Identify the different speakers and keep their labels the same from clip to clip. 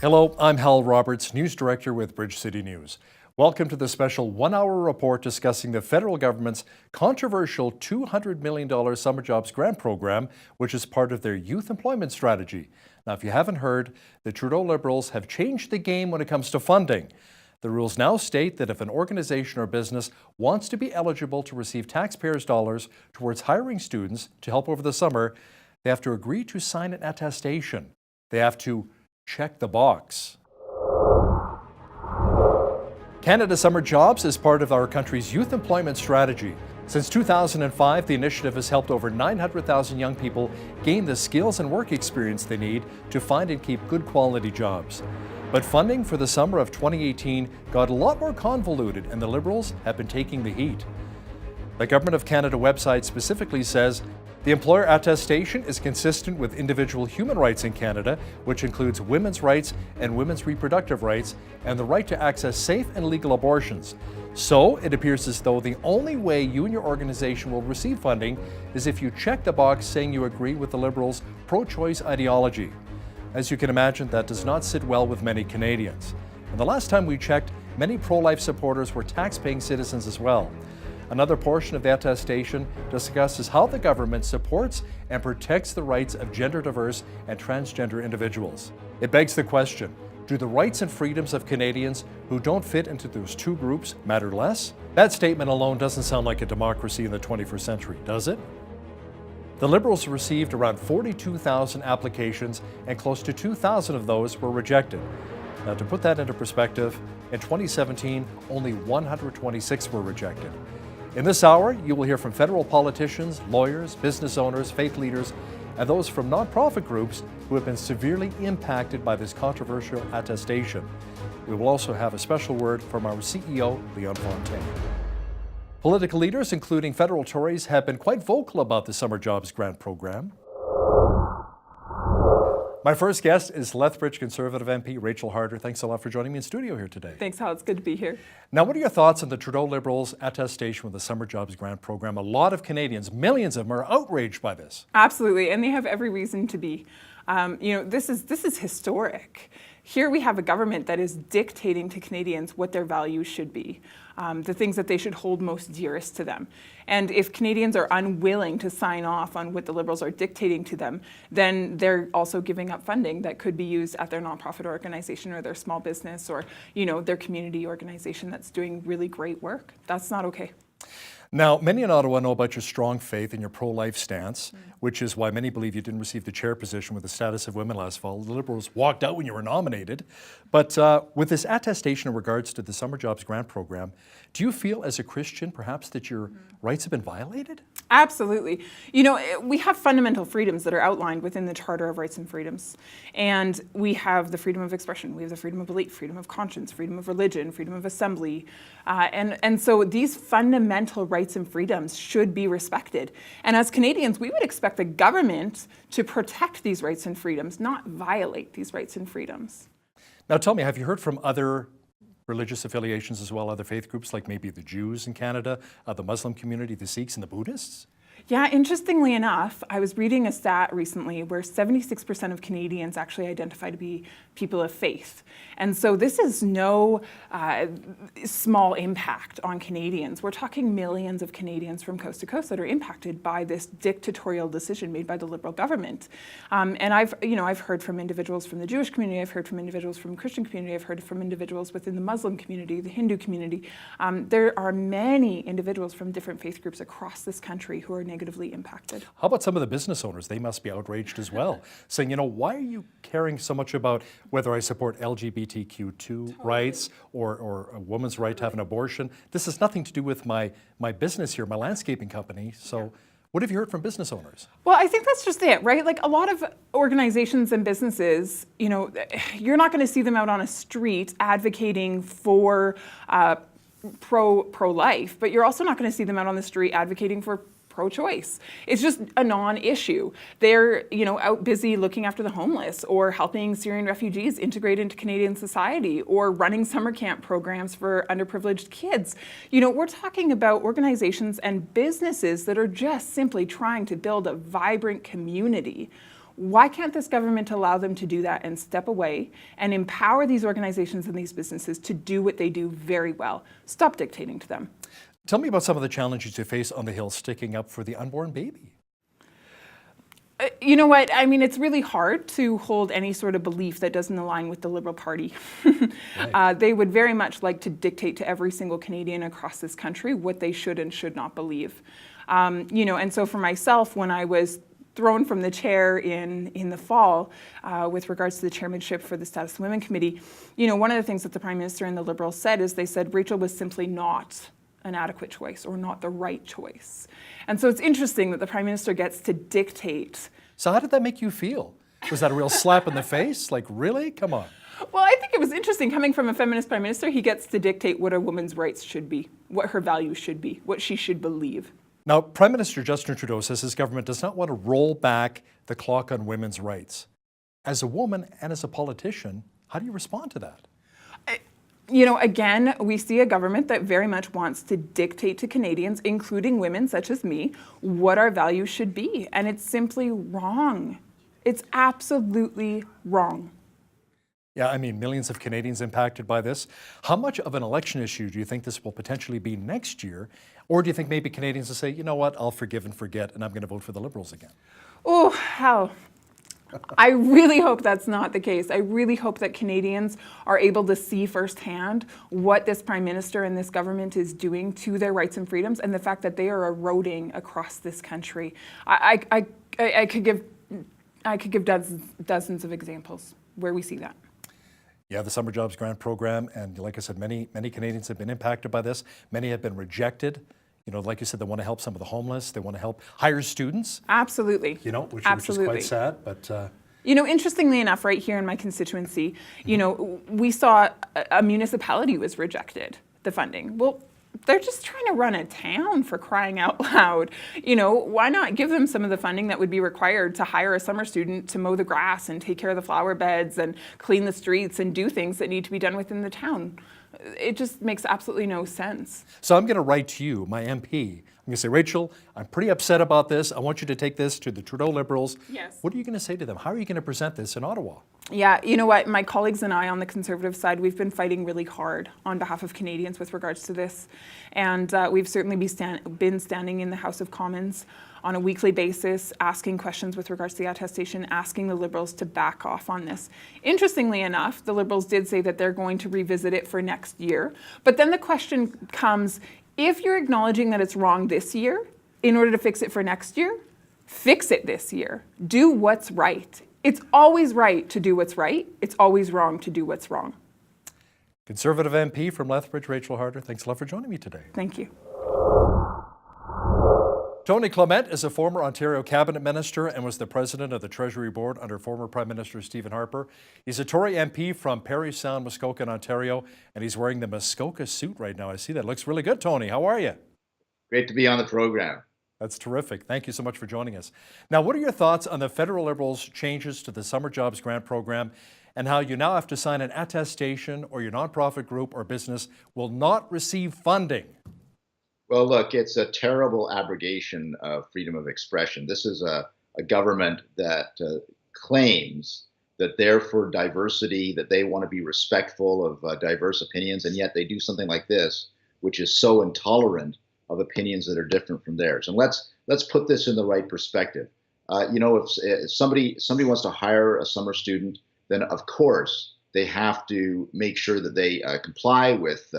Speaker 1: Hello, I'm Hal Roberts, News Director with Bridge City News. Welcome to the special one-hour report discussing the federal government's controversial $200 million Summer Jobs Grant Program, which is part of their youth employment strategy. Now, if you haven't heard, the Trudeau Liberals have changed the game when it comes to funding. The rules now state that if an organization or business wants to be eligible to receive taxpayers' dollars towards hiring students to help over the summer, they have to agree to sign an attestation. They have to check the box. Canada Summer Jobs is part of our country's youth employment strategy. Since 2005, the initiative has helped over 900,000 young people gain the skills and work experience they need to find and keep good quality jobs. But funding for the summer of 2018 got a lot more convoluted, and the Liberals have been taking the heat. The Government of Canada website specifically says the employer attestation is consistent with individual human rights in Canada, which includes women's rights and women's reproductive rights and the right to access safe and legal abortions. So it appears as though the only way you and your organization will receive funding is if you check the box saying you agree with the Liberals' pro-choice ideology. As you can imagine, that does not sit well with many Canadians. And the last time we checked, many pro-life supporters were tax-paying citizens as well. Another portion of the attestation discusses how the government supports and protects the rights of gender-diverse and transgender individuals. It begs the question, do the rights and freedoms of Canadians who don't fit into those two groups matter less? That statement alone doesn't sound like a democracy in the 21st century, does it? The Liberals received around 42,000 applications, and close to 2,000 of those were rejected. Now, to put that into perspective, in 2017, only 126 were rejected. In this hour, you will hear from federal politicians, lawyers, business owners, faith leaders, and those from nonprofit groups who have been severely impacted by this controversial attestation. We will also have a special word from our CEO, Liane Fontaine. Political leaders, including federal Tories, have been quite vocal about the Summer Jobs Grant Program. My first guest is Lethbridge Conservative MP Rachel Harder. Thanks a lot for joining me in studio here today.
Speaker 2: Thanks, Hal. It's good to be here.
Speaker 1: Now, what are your thoughts on the Trudeau Liberals' attestation with the Summer Jobs Grant Program? A lot of Canadians, millions of them, are outraged by this.
Speaker 2: Absolutely, and they have every reason to be. This is historic. Here we have a government that is dictating to Canadians what their values should be, the things that they should hold most dearest to them. And if Canadians are unwilling to sign off on what the Liberals are dictating to them, then they're also giving up funding that could be used at their nonprofit organization or their small business or, their community organization that's doing really great work. That's not okay.
Speaker 1: Now, many in Ottawa know about your strong faith and your pro-life stance, which is why many believe you didn't receive the chair position with the status of women last fall. The Liberals walked out when you were nominated. But with this attestation in regards to the Summer Jobs Grant Program, do you feel as a Christian perhaps that your rights have been violated?
Speaker 2: Absolutely. We have fundamental freedoms that are outlined within the Charter of Rights and Freedoms. And we have the freedom of expression, we have the freedom of belief, freedom of conscience, freedom of religion, freedom of assembly. And so these fundamental rights and freedoms should be respected. And as Canadians, we would expect the government to protect these rights and freedoms, not violate these rights and freedoms.
Speaker 1: Now tell me, have you heard from other religious affiliations as well, other faith groups like maybe the Jews in Canada, the Muslim community, the Sikhs and the Buddhists?
Speaker 2: Yeah, interestingly enough, I was reading a stat recently where 76% of Canadians actually identify to be people of faith. And so this is no small impact on Canadians. We're talking millions of Canadians from coast to coast that are impacted by this dictatorial decision made by the Liberal government. And I've heard from individuals from the Jewish community, I've heard from individuals from the Christian community, I've heard from individuals within the Muslim community, the Hindu community. There are many individuals from different faith groups across this country who are negatively impacted.
Speaker 1: How about some of the business owners? They must be outraged as well, saying, why are you caring so much about whether I support LGBTQ2 rights or a woman's right to have an abortion? This has nothing to do with my business here, my landscaping company. So what have you heard from business owners? Well,
Speaker 2: I think that's just it, right? Like a lot of organizations and businesses, you're not going to see them out on a street advocating for pro-life, but you're also not going to see them out on the street advocating for pro-choice. It's just a non-issue. They're, out busy looking after the homeless or helping Syrian refugees integrate into Canadian society or running summer camp programs for underprivileged kids. We're talking about organizations and businesses that are just simply trying to build a vibrant community Why can't this government allow them to do that and step away and empower these organizations and these businesses to do what they do very well? Stop dictating to them.
Speaker 1: Tell me about some of the challenges you face on the Hill sticking up for the unborn baby.
Speaker 2: You know what? I mean, it's really hard to hold any sort of belief that doesn't align with the Liberal Party.
Speaker 1: Right.
Speaker 2: They would very much like to dictate to every single Canadian across this country what they should and should not believe. And so for myself, when I was thrown from the chair in the fall with regards to the chairmanship for the Status of Women Committee, one of the things that the Prime Minister and the Liberals said is they said Rachel was simply not an adequate choice or not the right choice. And so it's interesting that the Prime Minister gets to dictate.
Speaker 1: So how did that make you feel? Was that a real slap in the face? Like, really? Come on.
Speaker 2: Well, I think it was interesting coming from a feminist Prime Minister. He gets to dictate what a woman's rights should be, what her values should be, what she should believe.
Speaker 1: Now, Prime Minister Justin Trudeau says his government does not want to roll back the clock on women's rights. As a woman and as a politician, how do you respond to that?
Speaker 2: Again, we see a government that very much wants to dictate to Canadians, including women such as me, what our values should be. And it's simply wrong. It's absolutely wrong.
Speaker 1: Yeah, I mean, millions of Canadians impacted by this. How much of an election issue do you think this will potentially be next year? Or do you think maybe Canadians will say, you know what, I'll forgive and forget, and I'm going to vote for the Liberals again?
Speaker 2: Oh, hell. I really hope that's not the case. I really hope that Canadians are able to see firsthand what this Prime Minister and this government is doing to their rights and freedoms, and the fact that they are eroding across this country. I could give dozens of examples where we see that.
Speaker 1: Yeah, the Summer Jobs Grant Program, and like I said, many Canadians have been impacted by this. Many have been rejected. Like you said, they want to help some of the homeless. They want to help hire students.
Speaker 2: Absolutely.
Speaker 1: Which
Speaker 2: Absolutely.
Speaker 1: is quite sad, but...
Speaker 2: Interestingly enough, right here in my constituency, we saw a municipality was rejected, the funding. Well, they're just trying to run a town, for crying out loud. Why not give them some of the funding that would be required to hire a summer student to mow the grass and take care of the flower beds and clean the streets and do things that need to be done within the town? It just makes absolutely no sense.
Speaker 1: So I'm going to write to you, my MP. I'm going to say, Rachel, I'm pretty upset about this. I want you to take this to the Trudeau Liberals.
Speaker 2: Yes.
Speaker 1: What are you going to say to them? How are you going to present this in Ottawa?
Speaker 2: Yeah, you know what? My colleagues and I on the Conservative side, we've been fighting really hard on behalf of Canadians with regards to this. And we've certainly been standing in the House of Commons on a weekly basis, asking questions with regards to the attestation, asking the Liberals to back off on this. Interestingly enough, the Liberals did say that they're going to revisit it for next year. But then the question comes, if you're acknowledging that it's wrong this year, in order to fix it for next year, fix it this year. Do what's right. It's always right to do what's right. It's always wrong to do what's wrong.
Speaker 1: Conservative MP from Lethbridge, Rachel Harder, thanks a lot for joining me today.
Speaker 2: Thank you.
Speaker 1: Tony Clement is a former Ontario cabinet minister and was the president of the Treasury Board under former Prime Minister Stephen Harper. He's a Tory MP from Parry Sound, Muskoka, Ontario, and he's wearing the Muskoka suit right now. I see that. Looks really good, Tony. How are you?
Speaker 3: Great to be on the program.
Speaker 1: That's terrific. Thank you so much for joining us. Now, what are your thoughts on the federal Liberals' changes to the Summer Jobs Grant Program and how you now have to sign an attestation or your nonprofit group or business will not receive funding?
Speaker 3: Well, look, it's a terrible abrogation of freedom of expression. This is a government that claims that they're for diversity, that they want to be respectful of diverse opinions, and yet they do something like this, which is so intolerant of opinions that are different from theirs. And let's put this in the right perspective. If somebody wants to hire a summer student, then of course they have to make sure that they comply with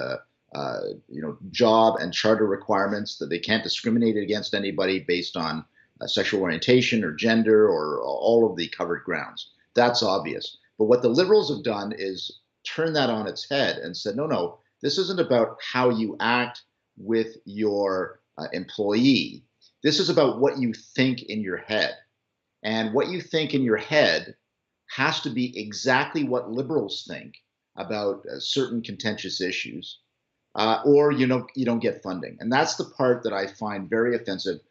Speaker 3: job and charter requirements, that they can't discriminate against anybody based on sexual orientation or gender or all of the covered grounds. That's obvious. But what the Liberals have done is turn that on its head and said, no, this isn't about how you act with your employee. This is about what you think in your head. And what you think in your head has to be exactly what Liberals think about certain contentious issues. Or you don't get funding. And that's the part that I find very offensive.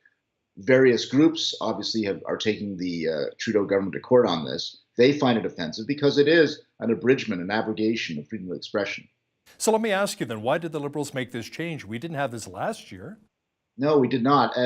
Speaker 3: Various groups obviously are taking the Trudeau government to court on this. They find it offensive because it is an abridgment, an abrogation of freedom of expression.
Speaker 1: So let me ask you then, why did the Liberals make this change? We didn't have this last year.
Speaker 3: No, we did not.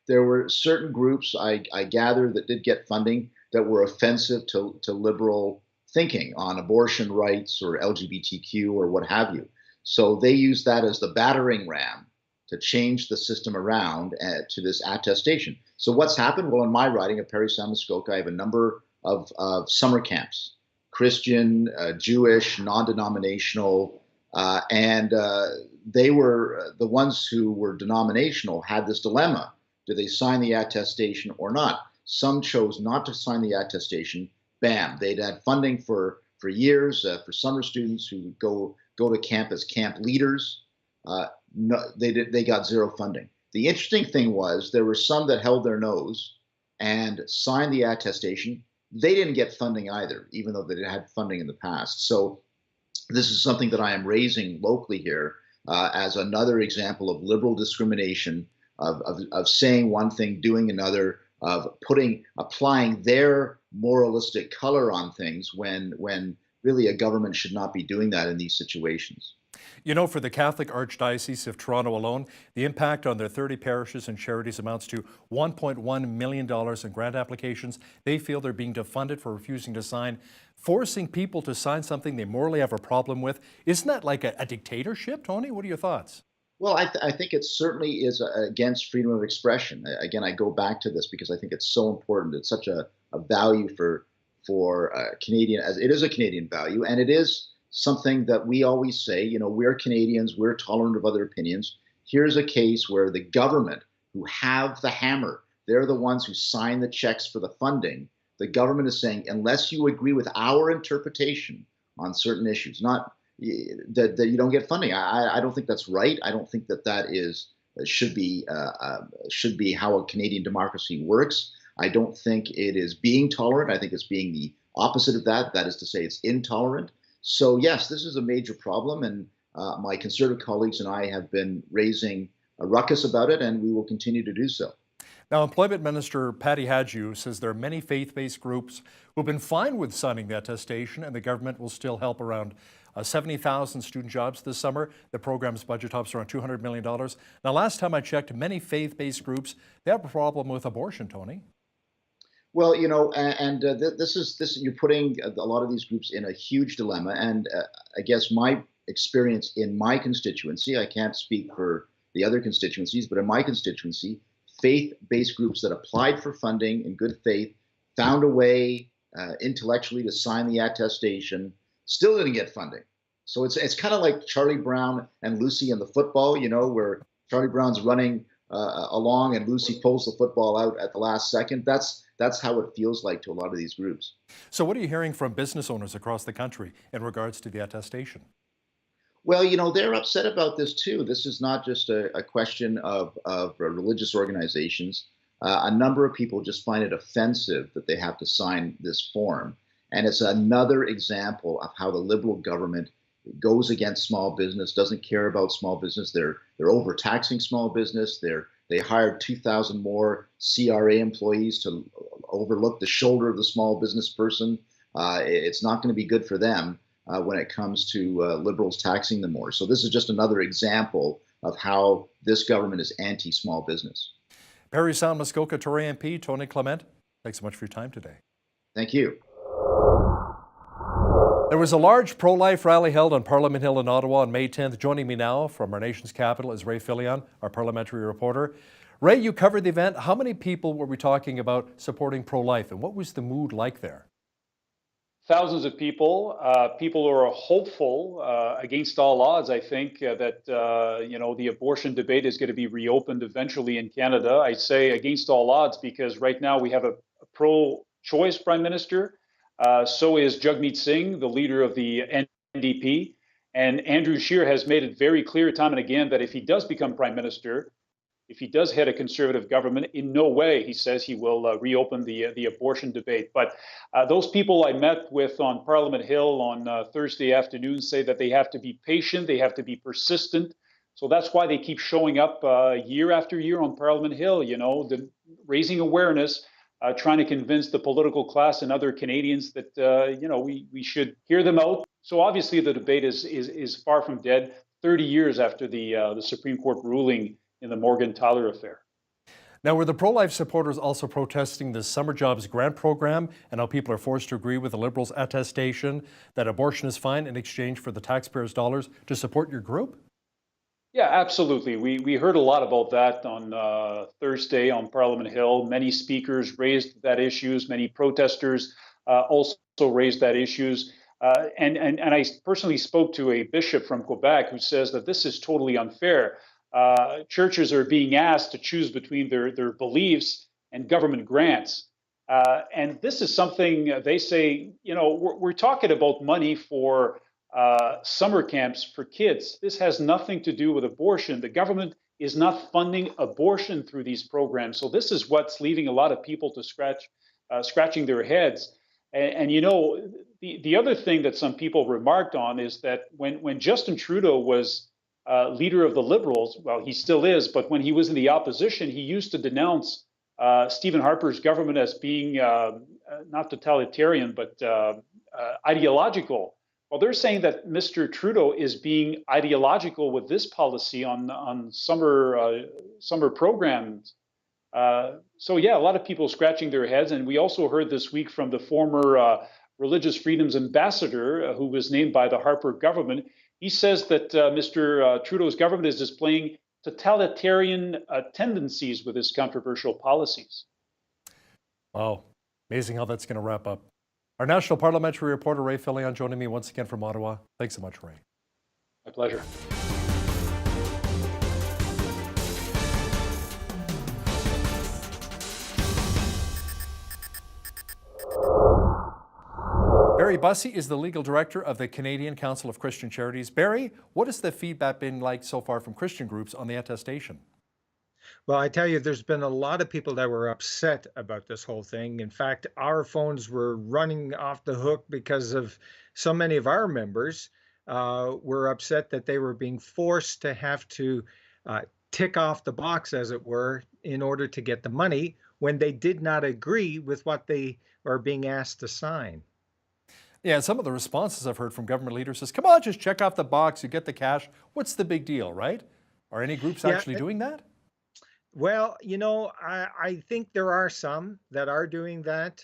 Speaker 3: There were certain groups I gather that did get funding. that were offensive to liberal thinking on abortion rights or LGBTQ or what have you. So they used that as the battering ram to change the system around to this attestation. So what's happened? Well, in my riding of Parry Sound Muskoka, I have a number of summer camps, Christian, Jewish, non-denominational, and they were the ones who were denominational had this dilemma. Do they sign the attestation or not? Some chose not to sign the attestation. Bam, they'd had funding for years for summer students who go to camp as camp leaders. No, they got zero funding. The interesting thing was there were some that held their nose and signed the attestation. They didn't get funding either, even though they had funding in the past. So this is something that I am raising locally here as another example of liberal discrimination, of saying one thing, doing another, of applying their moralistic color on things when really a government should not be doing that in these situations.
Speaker 1: You know, for the Catholic Archdiocese of Toronto alone, the impact on their 30 parishes and charities amounts to $1.1 million in grant applications. They feel they're being defunded for refusing to sign. Forcing people to sign something they morally have a problem with, isn't that like a dictatorship, Tony? What are your thoughts?
Speaker 3: Well, I think it certainly is against freedom of expression. Again, I go back to this because I think it's so important. It's such a value for Canadian, as it is a Canadian value, and it is something that we always say, you know, we're Canadians, we're tolerant of other opinions. Here's a case where the government, who have the hammer, they're the ones who sign the checks for the funding. The government is saying, unless you agree with our interpretation on certain issues, not that you don't get funding. I don't think that's right. I don't think that should be how a Canadian democracy works. I don't think it is being tolerant. I think it's being the opposite of that. That is to say, it's intolerant. So yes, this is a major problem, and my Conservative colleagues and I have been raising a ruckus about it, and we will continue to do so.
Speaker 1: Now, Employment Minister Patty Hadju says there are many faith-based groups who have been fine with signing the attestation, and the government will still help around 70,000 student jobs this summer. The program's budget tops around $200 million. Now, last time I checked, many faith-based groups, they have a problem with abortion, Tony.
Speaker 3: Well, you know, and this you're putting a lot of these groups in a huge dilemma. And I guess my experience in my constituency, I can't speak for the other constituencies, but in my constituency, faith-based groups that applied for funding in good faith, found a way intellectually to sign the attestation, still didn't get funding. So it's kind of like Charlie Brown and Lucy in the football, you know, where Charlie Brown's running along and Lucy pulls the football out at the last second. That's how it feels like to a lot of these groups.
Speaker 1: So what are you hearing from business owners across the country in regards to the attestation?
Speaker 3: Well, you know, they're upset about this too. This is not just a question of religious organizations. A number of people just find it offensive that they have to sign this form. And it's another example of how the Liberal government goes against small business, doesn't care about small business. They're overtaxing small business. They hired 2,000 more CRA employees to overlook the shoulder of the small business person. It's not going to be good for them when it comes to Liberals taxing them more. So this is just another example of how this government is anti-small business.
Speaker 1: Parry Sound Muskoka Tory MP Tony Clement, thanks so much for your time today.
Speaker 3: Thank you.
Speaker 1: There was a large pro-life rally held on Parliament Hill in Ottawa on May 10th. Joining me now from our nation's capital is Ray Fillion, our parliamentary reporter. Ray, you covered the event. How many people were we talking about supporting pro-life, and what was the mood like there?
Speaker 4: Thousands of people, people who are hopeful against all odds, I think, that the abortion debate is going to be reopened eventually in Canada. I say against all odds because right now we have a pro-choice prime minister. So is Jagmeet Singh, the leader of the NDP. And Andrew Scheer has made it very clear time and again that if he does become prime minister, if he does head a conservative government, in no way, he says, he will reopen the abortion debate. But those people I met with on Parliament Hill on Thursday afternoon say that they have to be patient, they have to be persistent. So that's why they keep showing up year after year on Parliament Hill, raising awareness, trying to convince the political class and other Canadians that, we should hear them out. So obviously the debate is far from dead, 30 years after the Supreme Court ruling in the Morgan Tyler affair.
Speaker 1: Now, were the pro-life supporters also protesting the summer jobs grant program and how people are forced to agree with the Liberals' attestation that abortion is fine in exchange for the taxpayers' dollars to support your group?
Speaker 4: Yeah, absolutely. We heard a lot about that on Thursday on Parliament Hill. Many speakers raised that issues. Many protesters also raised that issues. And I personally spoke to a bishop from Quebec who says that this is totally unfair. Churches are being asked to choose between their beliefs and government grants. And this is something they say, we're talking about money for summer camps for kids. This has nothing to do with abortion. The government is not funding abortion through these programs. So this is what's leaving a lot of people to scratching their heads. And the other thing that some people remarked on is that when Justin Trudeau was leader of the Liberals, well, he still is, but when he was in the opposition, he used to denounce Stephen Harper's government as being not totalitarian, but ideological. Well, they're saying that Mr. Trudeau is being ideological with this policy on summer programs. So yeah, a lot of people scratching their heads, and we also heard this week from the former religious freedoms ambassador who was named by the Harper government. He says that Mr. Trudeau's government is displaying totalitarian tendencies with his controversial policies.
Speaker 1: Wow, amazing how that's going to wrap up. Our national parliamentary reporter, Ray Fillion, joining me once again from Ottawa. Thanks so much, Ray.
Speaker 4: My pleasure.
Speaker 1: Barry Bussey is the legal director of the Canadian Council of Christian Charities. Barry, what has the feedback been like so far from Christian groups on the attestation?
Speaker 5: Well, I tell you, there's been a lot of people that were upset about this whole thing. In fact, our phones were running off the hook because of so many of our members were upset that they were being forced to have to tick off the box, as it were, in order to get the money when they did not agree with what they are being asked to sign.
Speaker 1: Yeah, some of the responses I've heard from government leaders is, come on, just check off the box, you get the cash. What's the big deal, right? Are any groups actually doing that?
Speaker 5: Well, I think there are some that are doing that.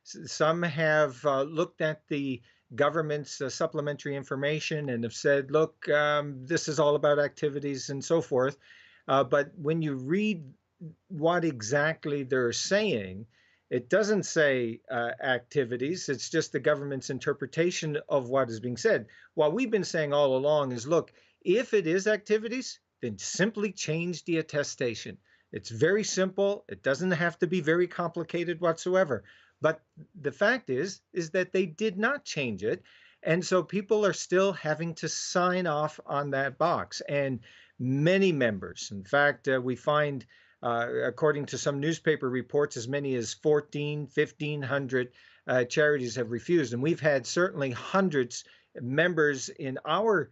Speaker 5: Some have looked at the government's supplementary information and have said, look, this is all about activities and so forth. But when you read what exactly they're saying, it doesn't say activities. It's just the government's interpretation of what is being said. What we've been saying all along is, look, if it is activities, then simply change the attestation. It's very simple. It doesn't have to be very complicated whatsoever. But the fact is that they did not change it. And so people are still having to sign off on that box. And many members, in fact, we find, according to some newspaper reports, as many as 1,500 charities have refused. And we've had certainly hundreds of members in our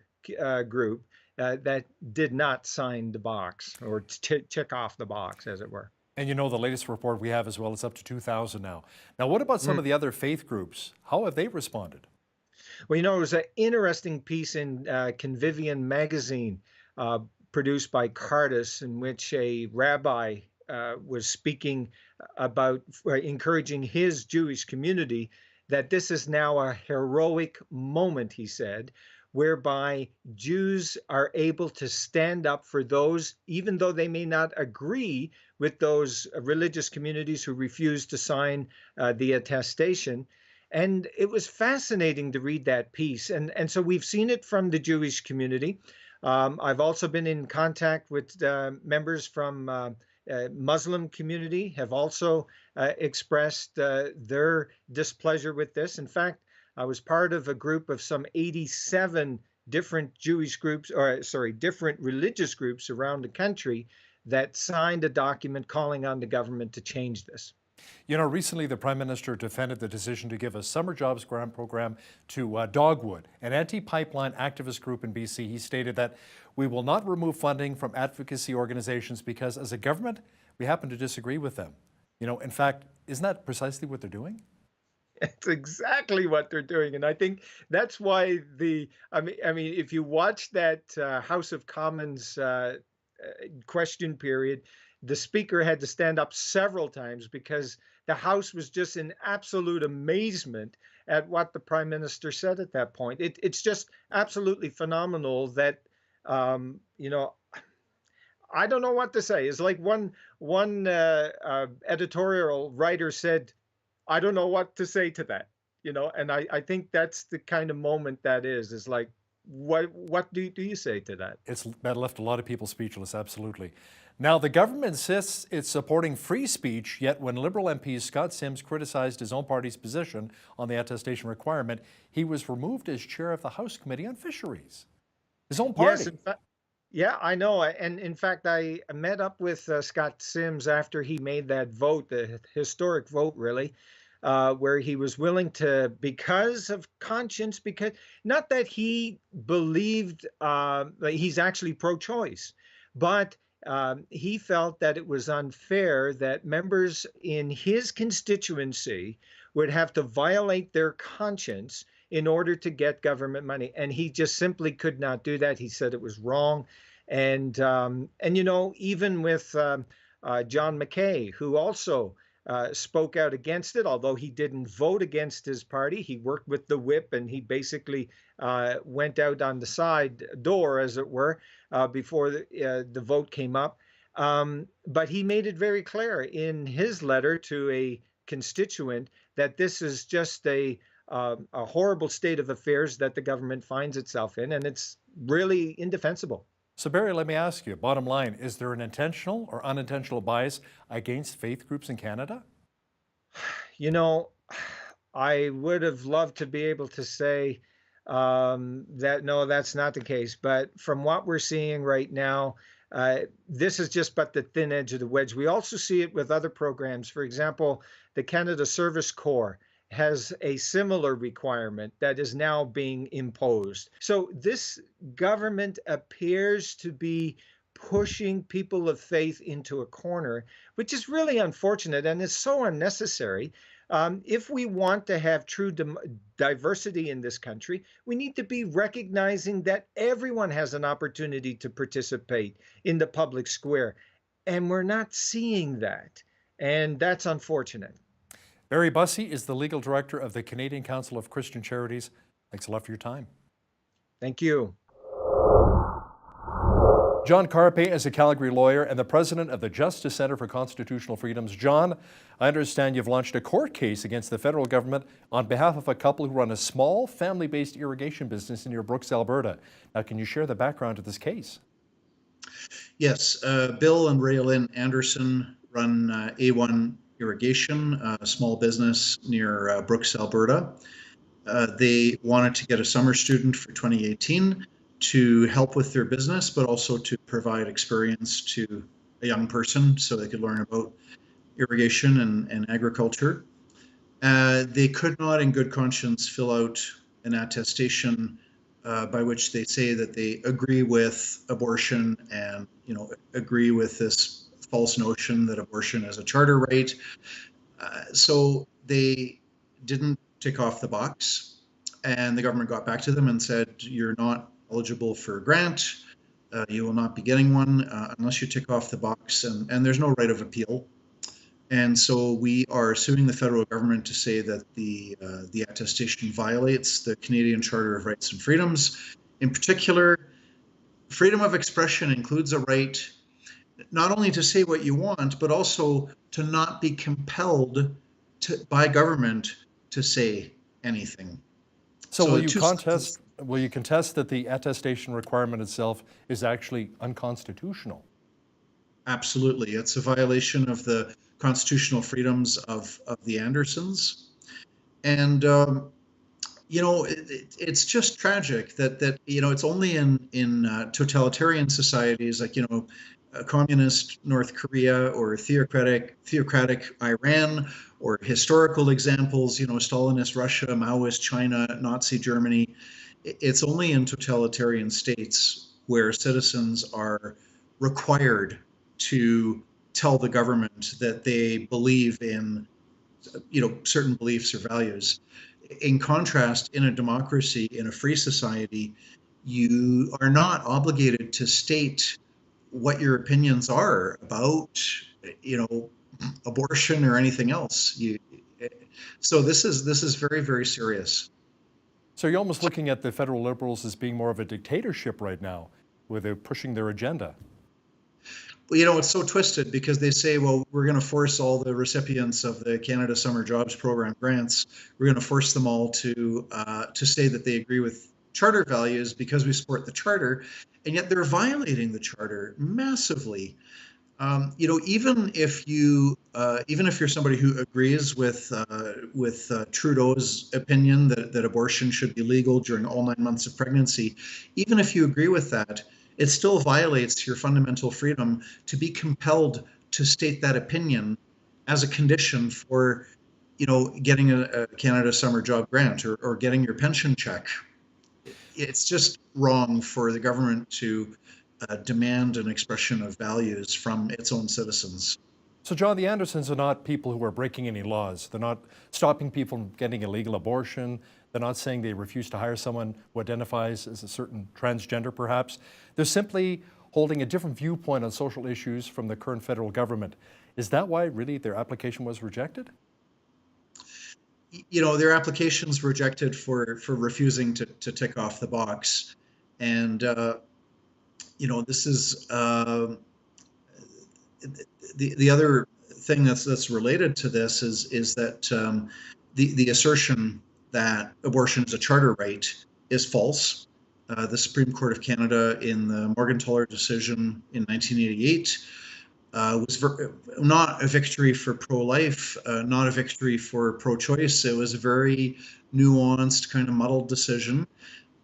Speaker 5: group that did not sign the box or check off the box, as it were.
Speaker 1: And the latest report we have as well is up to 2,000 now. Now, what about some of the other faith groups? How have they responded?
Speaker 5: Well, it was an interesting piece in Convivium magazine produced by Cardis, in which a rabbi was speaking about encouraging his Jewish community that this is now a heroic moment, he said, whereby Jews are able to stand up for those, even though they may not agree with those religious communities who refuse to sign the attestation. And it was fascinating to read that piece. And so we've seen it from the Jewish community. I've also been in contact with members from Muslim community, have also expressed their displeasure with this. In fact, I was part of a group of some 87 different different religious groups around the country that signed a document calling on the government to change this.
Speaker 1: Recently the Prime Minister defended the decision to give a summer jobs grant program to Dogwood, an anti-pipeline activist group in BC. He stated that we will not remove funding from advocacy organizations because as a government, we happen to disagree with them. In fact, isn't that precisely what they're doing?
Speaker 5: It's exactly what they're doing. And I think that's why if you watch that House of Commons question period, the speaker had to stand up several times because the House was just in absolute amazement at what the Prime Minister said at that point. It's just absolutely phenomenal that, you know, I don't know what to say. It's like one editorial writer said, "I don't know what to say to that," you know, and I think that's the kind of moment that is. Is like, what do you say to that?
Speaker 1: That left a lot of people speechless, absolutely. Now, the government insists it's supporting free speech, yet when Liberal MP Scott Sims criticized his own party's position on the attestation requirement, he was removed as chair of the House Committee on Fisheries. His own party.
Speaker 5: Yes, in fact, yeah, I know. And in fact, I met up with Scott Sims after he made that vote, the historic vote, really, where he was willing to, because of conscience, because not that he believed that he's actually pro-choice, but he felt that it was unfair that members in his constituency would have to violate their conscience in order to get government money, and he just simply could not do that. He said it was wrong, and you know, even with John McKay, who also spoke out against it, although he didn't vote against his party. He worked with the whip, and he basically went out on the side door, as it were, before the vote came up. But he made it very clear in his letter to a constituent that this is just a horrible state of affairs that the government finds itself in, and it's really indefensible.
Speaker 1: So Barry, let me ask you, bottom line, is there an intentional or unintentional bias against faith groups in Canada?
Speaker 5: You know, I would have loved to be able to say that no, that's not the case. But from what we're seeing right now, this is just but the thin edge of the wedge. We also see it with other programs. For example, the Canada Service Corps has a similar requirement that is now being imposed. So this government appears to be pushing people of faith into a corner, which is really unfortunate and is so unnecessary. If we want to have true diversity in this country, we need to be recognizing that everyone has an opportunity to participate in the public square. And we're not seeing that. And that's unfortunate.
Speaker 1: Barry Bussey is the legal director of the Canadian Council of Christian Charities. Thanks a lot for your time.
Speaker 5: Thank you.
Speaker 1: John Carpe is a Calgary lawyer and the president of the Justice Centre for Constitutional Freedoms. John, I understand you've launched a court case against the federal government on behalf of a couple who run a small family-based irrigation business near Brooks, Alberta. Now, can you share the background to this case?
Speaker 6: Yes, Bill and Raylyn Anderson run A1 Irrigation, a small business near Brooks, Alberta. They wanted to get a summer student for 2018 to help with their business, but also to provide experience to a young person so they could learn about irrigation and agriculture. They could not, in good conscience, fill out an attestation by which they say that they agree with abortion and, you know, agree with this false notion that abortion is a charter right. So they didn't tick off the box, and the government got back to them and said, you're not eligible for a grant. You will not be getting one unless you tick off the box, and there's no right of appeal. And so we are suing the federal government to say that the attestation violates the Canadian Charter of Rights and Freedoms. In particular, freedom of expression includes a right not only to say what you want, but also to not be compelled by government to say anything.
Speaker 1: So will you contest that the attestation requirement itself is actually unconstitutional?
Speaker 6: Absolutely. It's a violation of the constitutional freedoms of the Andersons. And, you know, it's just tragic that you know, it's only in totalitarian societies like, you know, communist North Korea or theocratic Iran, or historical examples, you know, Stalinist Russia, Maoist China, Nazi Germany. It's only in totalitarian states where citizens are required to tell the government that they believe in, you know, certain beliefs or values. In contrast, in a democracy, in a free society, you are not obligated to state what your opinions are about, abortion or anything else. So this is very, very serious.
Speaker 1: So you're almost looking at the federal Liberals as being more of a dictatorship right now, where they're pushing their agenda.
Speaker 6: Well, it's so twisted because they say, well, we're going to force all the recipients of the Canada Summer Jobs Program grants, we're going to force them all to say that they agree with charter values because we support the charter, and yet they're violating the charter massively. Even if you're somebody who agrees with Trudeau's opinion that abortion should be legal during all 9 months of pregnancy, even if you agree with that, it still violates your fundamental freedom to be compelled to state that opinion as a condition for, getting a Canada Summer Job Grant or getting your pension check. It's just wrong for the government to demand an expression of values from its own citizens.
Speaker 1: So, John, the Andersons are not people who are breaking any laws. They're not stopping people from getting a legal abortion. They're not saying they refuse to hire someone who identifies as a certain transgender, perhaps. They're simply holding a different viewpoint on social issues from the current federal government. Is that why, really, their application was rejected?
Speaker 6: Their application's rejected for refusing to tick off the box. And this is the other thing that's related to this is that the assertion that abortion is a charter right is false. The Supreme Court of Canada in the Morgentaler decision in 1988 was not a victory for pro-life, not a victory for pro-choice. It was a very nuanced, kind of muddled decision.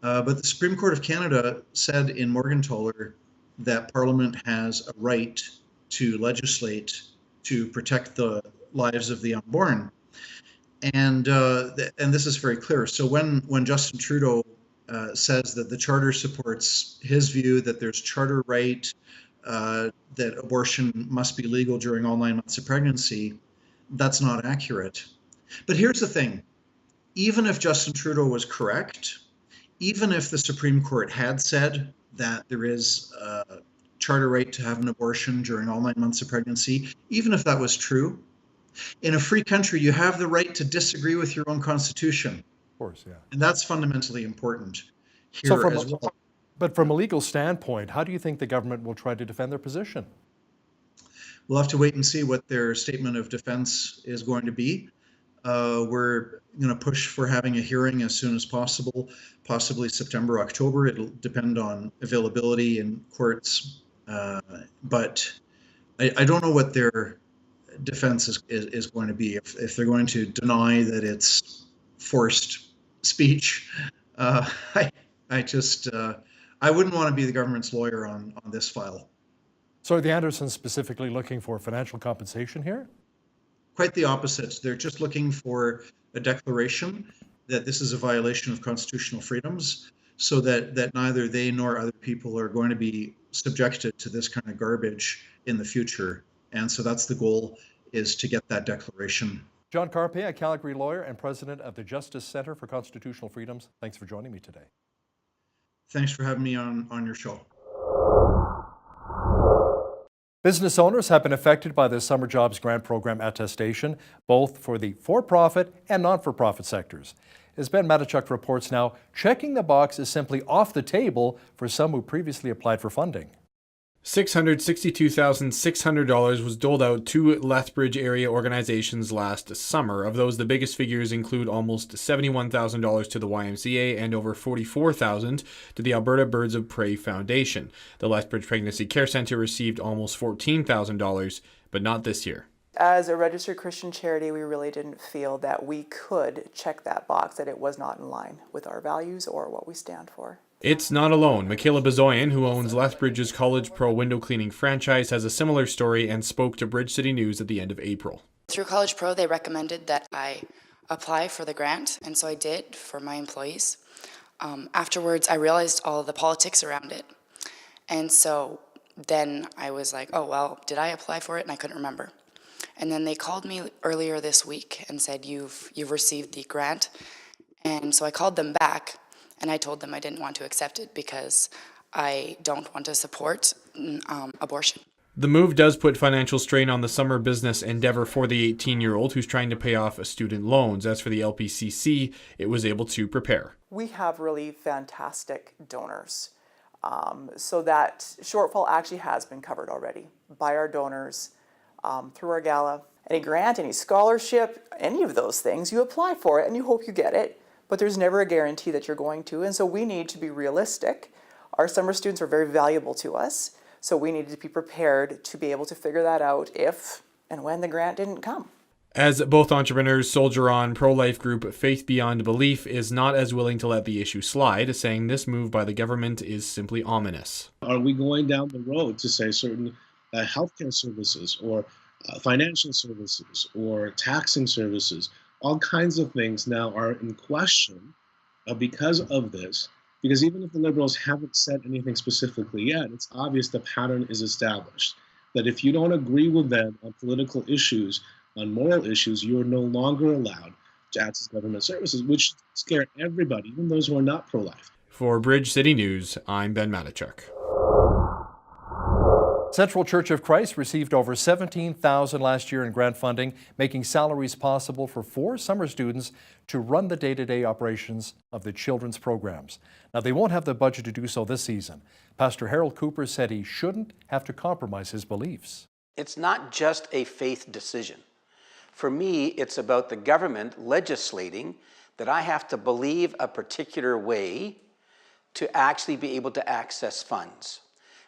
Speaker 6: But the Supreme Court of Canada said in Morgentaler that Parliament has a right to legislate to protect the lives of the unborn. And this is very clear. So when Justin Trudeau says that the Charter supports his view that there's charter right, that abortion must be legal during all 9 months of pregnancy, that's not accurate. But here's the thing. Even if Justin Trudeau was correct, even if the Supreme Court had said that there is a charter right to have an abortion during all 9 months of pregnancy, even if that was true, in a free country, you have the right to disagree with your own constitution.
Speaker 1: Of course, yeah.
Speaker 6: And that's fundamentally important here as well.
Speaker 1: But from a legal standpoint, how do you think the government will try to defend their position?
Speaker 6: We'll have to wait and see what their statement of defense is going to be. We're going to push for having a hearing as soon as possible, possibly September, October. It'll depend on availability in courts. But I don't know what their defense is going to be. If they're going to deny that it's forced speech, I wouldn't want to be the government's lawyer on this file.
Speaker 1: So are the Andersons specifically looking for financial compensation here?
Speaker 6: Quite the opposite. They're just looking for a declaration that this is a violation of constitutional freedoms, so that neither they nor other people are going to be subjected to this kind of garbage in the future. And so that's the goal, is to get that declaration.
Speaker 1: John Carpe, a Calgary lawyer and president of the Justice Center for Constitutional Freedoms. Thanks for joining me today.
Speaker 6: Thanks for having me on your show.
Speaker 1: Business owners have been affected by the Summer Jobs Grant Program attestation, both for the for-profit and non-for-profit sectors. As Ben Matichuk reports now, checking the box is simply off the table for some who previously applied for funding.
Speaker 7: $662,600 was doled out to Lethbridge area organizations last summer. Of those, the biggest figures include almost $71,000 to the YMCA and over $44,000 to the Alberta Birds of Prey Foundation. The Lethbridge Pregnancy Care Centre received almost $14,000, but not this year.
Speaker 8: As a registered Christian charity, we really didn't feel that we could check that box, that it was not in line with our values or what we stand for.
Speaker 7: It's not alone. Michaela Bazoyan, who owns Lethbridge's College Pro window cleaning franchise, has a similar story and spoke to Bridge City News at the end of April.
Speaker 9: Through College Pro, they recommended that I apply for the grant, and so I did for my employees. Afterwards, I realized all of the politics around it. And so then I was like, oh, well, did I apply for it? And I couldn't remember. And then they called me earlier this week and said, you've received the grant. And so I called them back. And I told them I didn't want to accept it because I don't want to support abortion.
Speaker 7: The move does put financial strain on the summer business endeavor for the 18-year-old who's trying to pay off student loans. As for the LPCC, it was able to prepare.
Speaker 8: We have really fantastic donors. So that shortfall actually has been covered already by our donors through our gala. Any grant, any scholarship, any of those things, you apply for it and you hope you get it, but there's never a guarantee that you're going to, and so we need to be realistic. Our summer students are very valuable to us, so we needed to be prepared to be able to figure that out if and when the grant didn't come.
Speaker 7: As both entrepreneurs soldier on, pro-life group Faith Beyond Belief is not as willing to let the issue slide, saying this move by the government is simply ominous.
Speaker 10: Are we going down the road to say certain healthcare services or financial services or taxing services, all kinds of things now are in question because of this? Because even if the Liberals haven't said anything specifically yet, it's obvious the pattern is established. That if you don't agree with them on political issues, on moral issues, you are no longer allowed to access government services, which should scare everybody, even those who are not pro-life.
Speaker 7: For Bridge City News, I'm Ben Matichuk.
Speaker 1: Central Church of Christ received over $17,000 last year in grant funding, making salaries possible for 4 summer students to run the day-to-day operations of the children's programs. Now, they won't have the budget to do so this season. Pastor Harold Cooper said he shouldn't have to compromise his beliefs.
Speaker 11: It's not just a faith decision. For me, it's about the government legislating that I have to believe a particular way to actually be able to access funds.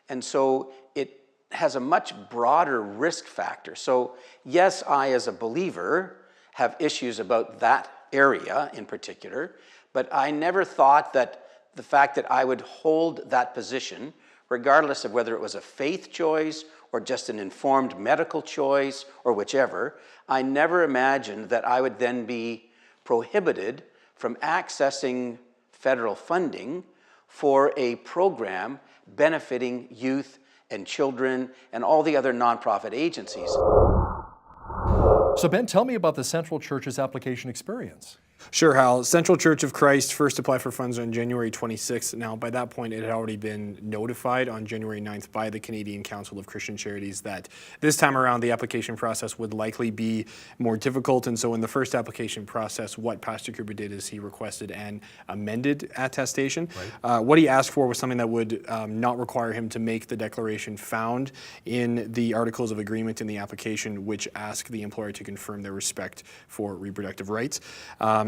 Speaker 11: And so it has a much broader risk factor. So yes, I as a believer have issues about that area in particular, but I never thought that the fact that I would hold that position, regardless of whether it was a faith choice or just an informed medical choice or whichever, I never imagined that I would then be prohibited from accessing federal funding for a program benefiting youth and children and all the other nonprofit agencies.
Speaker 1: So Ben, tell me about the Central Church's application experience.
Speaker 7: Sure, Hal. Central Church of Christ first applied for funds on January 26th. Now, by that point, it had already been notified on January 9th by the Canadian Council of Christian Charities that this time around the application process would likely be more difficult. And so in the first application process, what Pastor Cooper did is he requested an amended attestation. Right. What he asked for was something that would not require him to make the declaration found in the Articles of Agreement in the application, which ask the employer to confirm their respect for reproductive rights.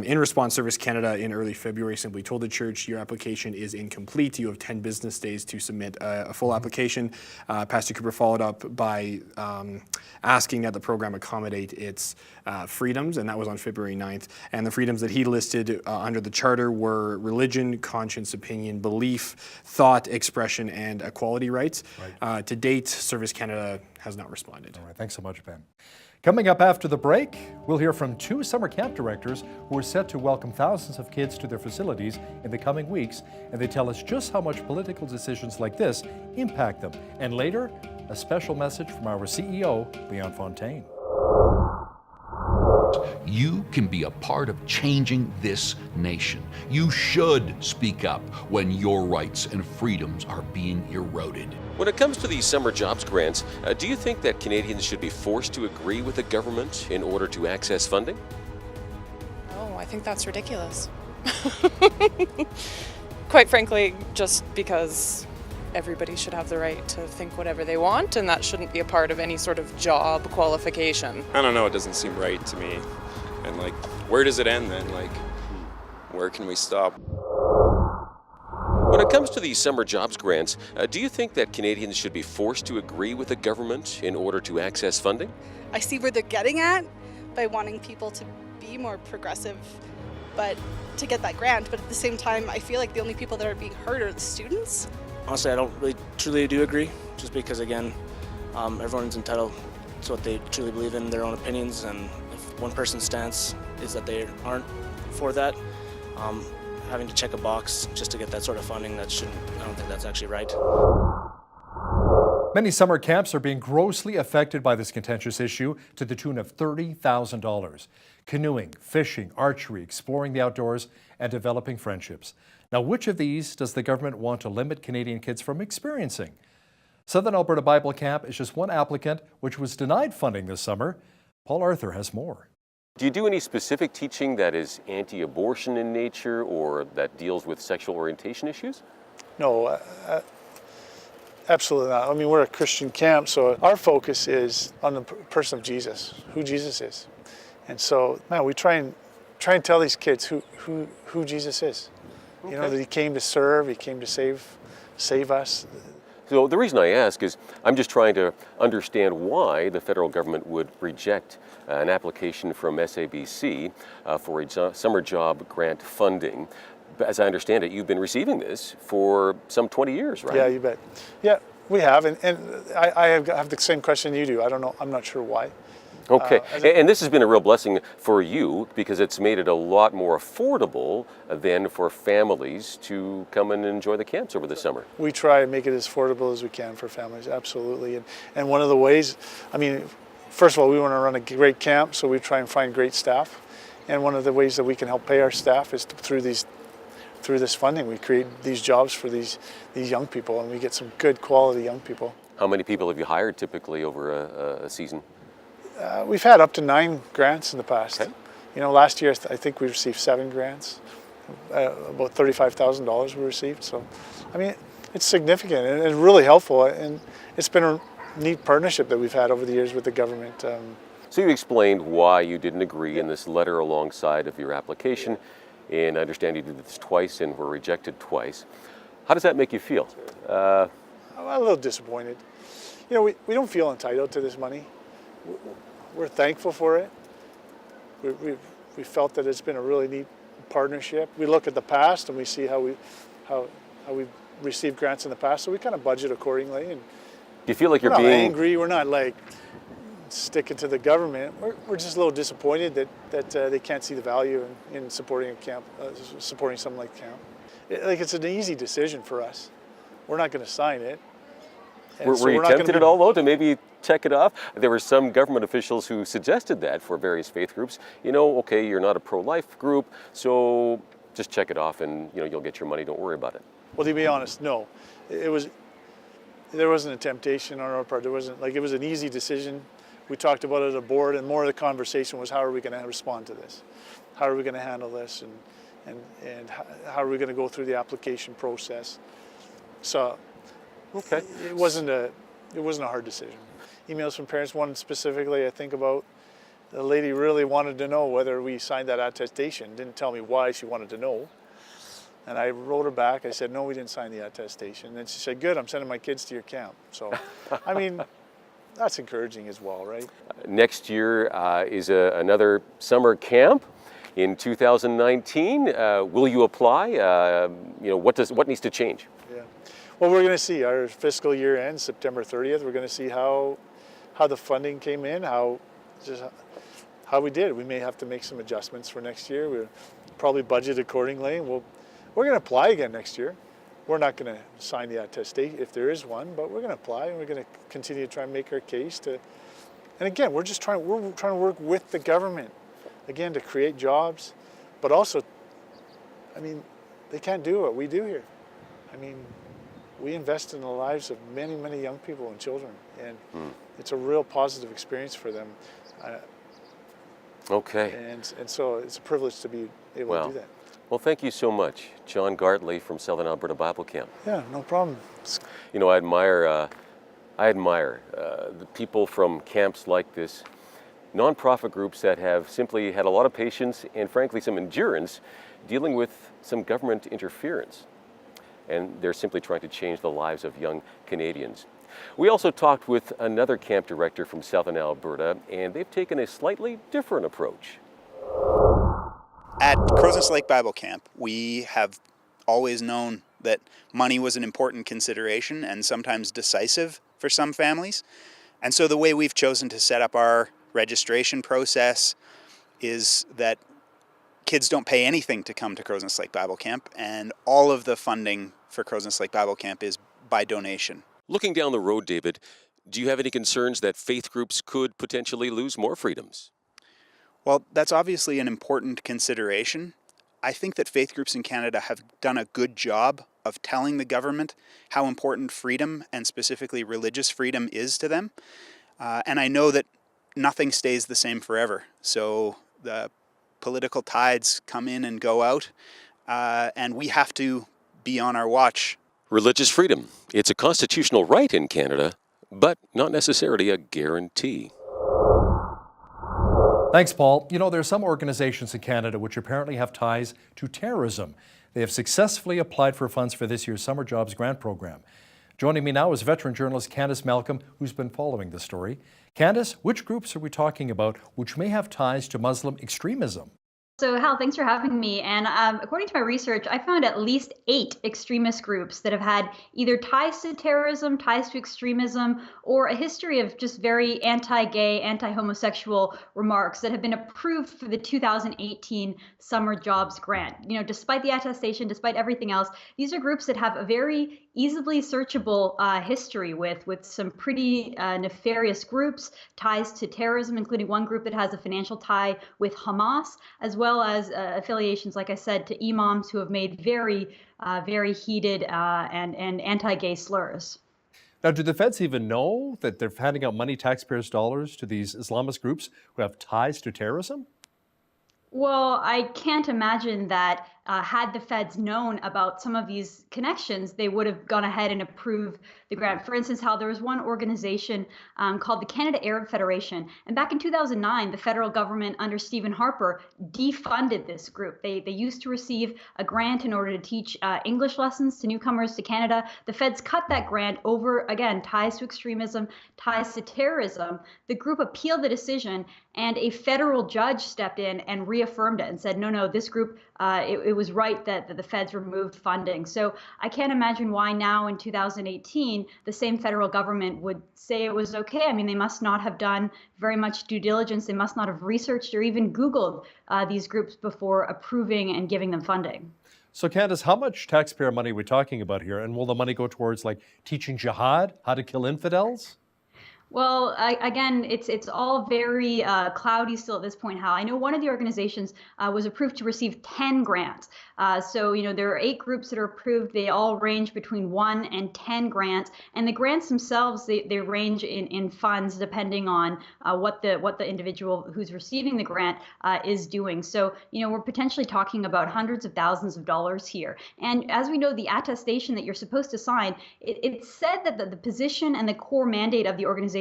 Speaker 7: In response, Service Canada in early February simply told the church, your application is incomplete. You have 10 business days to submit a full application. Pastor Cooper followed up by asking that the program accommodate its freedoms, and that was on February 9th. And the freedoms that he listed under the charter were religion, conscience, opinion, belief, thought, expression, and equality rights. Right. To date, Service Canada has not responded.
Speaker 1: All right, thanks so much, Ben. Coming up after the break, we'll hear from 2 summer camp directors who are set to welcome thousands of kids to their facilities in the coming weeks, and they tell us just how much political decisions like this impact them. And later, a special message from our CEO, Liane Fontaine.
Speaker 12: You can be a part of changing this nation. You should speak up when your rights and freedoms are being eroded.
Speaker 13: When it comes to these summer jobs grants, do you think that Canadians should be forced to agree with the government in order to access funding?
Speaker 14: Oh, I think that's ridiculous. Quite frankly, just because everybody should have the right to think whatever they want, and that shouldn't be a part of any sort of job qualification.
Speaker 15: I don't know, it doesn't seem right to me. And like, where does it end then? Like, where can we stop?
Speaker 13: When it comes to these summer jobs grants, do you think that Canadians should be forced to agree with the government in order to access funding?
Speaker 16: I see where they're getting at by wanting people to be more progressive, but to get that grant. But at the same time, I feel like the only people that are being hurt are the students.
Speaker 17: Honestly, I don't really truly do agree, just because, again, everyone's entitled to what they truly believe in, their own opinions, and if one person's stance is that they aren't for that, having to check a box just to get that sort of funding, I don't think that's actually right.
Speaker 1: Many summer camps are being grossly affected by this contentious issue to the tune of $30,000. Canoeing, fishing, archery, exploring the outdoors, and developing friendships. Now, which of these does the government want to limit Canadian kids from experiencing? Southern Alberta Bible Camp is just one applicant which was denied funding this summer. Paul Arthur has more.
Speaker 13: Do you do any specific teaching that is anti-abortion in nature or that deals with sexual orientation issues?
Speaker 18: No, absolutely not. I mean, we're a Christian camp, so our focus is on the person of Jesus, who Jesus is. And so, man, we try and tell these kids who Jesus is. Okay. You know, that he came to serve, he came to save us.
Speaker 13: So the reason I ask is I'm just trying to understand why the federal government would reject an application from SABC for a summer job grant funding. As I understand it, you've been receiving this for some 20 years, right?
Speaker 18: Yeah, you bet. Yeah, we have, and I have the same question you do. I don't know, I'm not sure why.
Speaker 13: Okay, and this has been a real blessing for you because it's made it a lot more affordable than for families to come and enjoy the camps over the summer.
Speaker 18: We try and make it as affordable as we can for families, absolutely. And one of the ways, I mean, first of all, we want to run a great camp, so we try and find great staff. And one of the ways that we can help pay our staff is through this funding. We create these jobs for these young people, and we get some good quality young people.
Speaker 13: How many people have you hired typically over a season?
Speaker 18: We've had up to 9 grants in the past.
Speaker 13: Okay.
Speaker 18: You know, last year I think we received 7 grants, about $35,000 we received. So, I mean, it's significant and it's really helpful, and it's been a neat partnership that we've had over the years with the government.
Speaker 13: So you explained why you didn't agree in this letter alongside of your application, and I understand you did this twice and were rejected twice. How does that make you feel?
Speaker 18: I'm a little disappointed. You know, we don't feel entitled to this money. We're thankful for it. We felt that it's been a really neat partnership. We look at the past and we see how we've received grants in the past, so we kind of budget accordingly. And
Speaker 13: do you feel like you're
Speaker 18: we're not
Speaker 13: being
Speaker 18: angry? We're not like sticking to the government. We're just a little disappointed that they can't see the value in supporting a camp, supporting something like camp. It's an easy decision for us. We're not going to sign it.
Speaker 13: Were you tempted at all, though, to maybe check it off? There were some government officials who suggested that for various faith groups. You know, okay, you're not a pro-life group, so just check it off and, you know, you'll get your money, don't worry about it.
Speaker 18: Well, to be honest, no. There wasn't a temptation on our part. It was an easy decision. We talked about it at a board, and more of the conversation was how are we going to respond to this? How are we going to handle this? And how are we going to go through the application process? So
Speaker 13: okay.
Speaker 18: It wasn't a hard decision. Emails from parents, one specifically I think about, the lady really wanted to know whether we signed that attestation. Didn't tell me why she wanted to know. And I wrote her back. I said, no, we didn't sign the attestation. And then she said, good, I'm sending my kids to your camp. So, I mean, that's encouraging as well, right?
Speaker 13: Next year is another summer camp in 2019. Will you apply? You know, what needs to change?
Speaker 18: Yeah. Well, we're going to see. Our fiscal year ends September 30th. We're going to see how the funding came in, how we did. We may have to make some adjustments for next year. We'll probably budget accordingly. We're going to apply again next year. We're not going to sign the attestation if there is one, but we're going to apply and we're going to continue to try and make our case to. And again, we're trying to work with the government, again, to create jobs, but also, I mean, they can't do what we do here. I mean, we invest in the lives of many, many young people and children, and it's a real positive experience for them.
Speaker 13: Okay.
Speaker 18: And so it's a privilege to be able to do that.
Speaker 13: Well, thank you so much, John Gartley from Southern Alberta Bible Camp.
Speaker 18: Yeah, no problem.
Speaker 13: You know, I admire the people from camps like this, nonprofit groups that have simply had a lot of patience and, frankly, some endurance dealing with some government interference. And they're simply trying to change the lives of young Canadians. We also talked with another camp director from Southern Alberta, and they've taken a slightly different approach.
Speaker 19: At Crowsnest Lake Bible Camp, we have always known that money was an important consideration and sometimes decisive for some families. And so the way we've chosen to set up our registration process is that kids don't pay anything to come to Crowsnest Lake Bible Camp, and all of the funding for Crowsnest Lake Bible Camp is by donation.
Speaker 13: Looking down the road, David, do you have any concerns that faith groups could potentially lose more freedoms?
Speaker 19: Well, that's obviously an important consideration. I think that faith groups in Canada have done a good job of telling the government how important freedom, and specifically religious freedom, is to them. And I know that nothing stays the same forever. So the political tides come in and go out, and we have to be on our watch.
Speaker 13: Religious freedom. It's a constitutional right in Canada, but not necessarily a guarantee.
Speaker 1: Thanks, Paul. You know, there are some organizations in Canada which apparently have ties to terrorism. They have successfully applied for funds for this year's Summer Jobs Grant Program. Joining me now is veteran journalist Candace Malcolm, who's been following the story. Candace, which groups are we talking about which may have ties to Muslim extremism?
Speaker 20: So Hal, thanks for having me. And according to my research, I found at least 8 extremist groups that have had either ties to terrorism, ties to extremism, or a history of just very anti-gay, anti-homosexual remarks that have been approved for the 2018 Summer Jobs Grant. You know, despite the attestation, despite everything else, these are groups that have a very easily searchable history with some pretty nefarious groups, ties to terrorism, including one group that has a financial tie with Hamas, as well as affiliations, like I said, to imams who have made very heated and anti-gay slurs.
Speaker 1: Now, do the feds even know that they're handing out money, taxpayers' dollars, to these Islamist groups who have ties to terrorism?
Speaker 20: Well, I can't imagine that had the feds known about some of these connections, they would have gone ahead and approved the grant. For instance, how there was one organization called the Canada Arab Federation. And back in 2009, the federal government under Stephen Harper defunded this group. They used to receive a grant in order to teach English lessons to newcomers to Canada. The feds cut that grant over, again, ties to extremism, ties to terrorism. The group appealed the decision, and a federal judge stepped in and reaffirmed it and said, no, this group, it was right that the feds removed funding. So I can't imagine why now in 2018, the same federal government would say it was okay. I mean, they must not have done very much due diligence. They must not have researched or even Googled these groups before approving and giving them funding.
Speaker 1: So Candace, how much taxpayer money are we talking about here? And will the money go towards like teaching jihad, how to kill infidels?
Speaker 20: Well, again, it's all very cloudy still at this point, Hal. I know one of the organizations was approved to receive 10 grants. So, you know, there are 8 groups that are approved. They all range between 1 and 10 grants. And the grants themselves, they range in funds depending on what the individual who's receiving the grant is doing. So, you know, we're potentially talking about hundreds of thousands of dollars here. And as we know, the attestation that you're supposed to sign, it's said that the position and the core mandate of the organization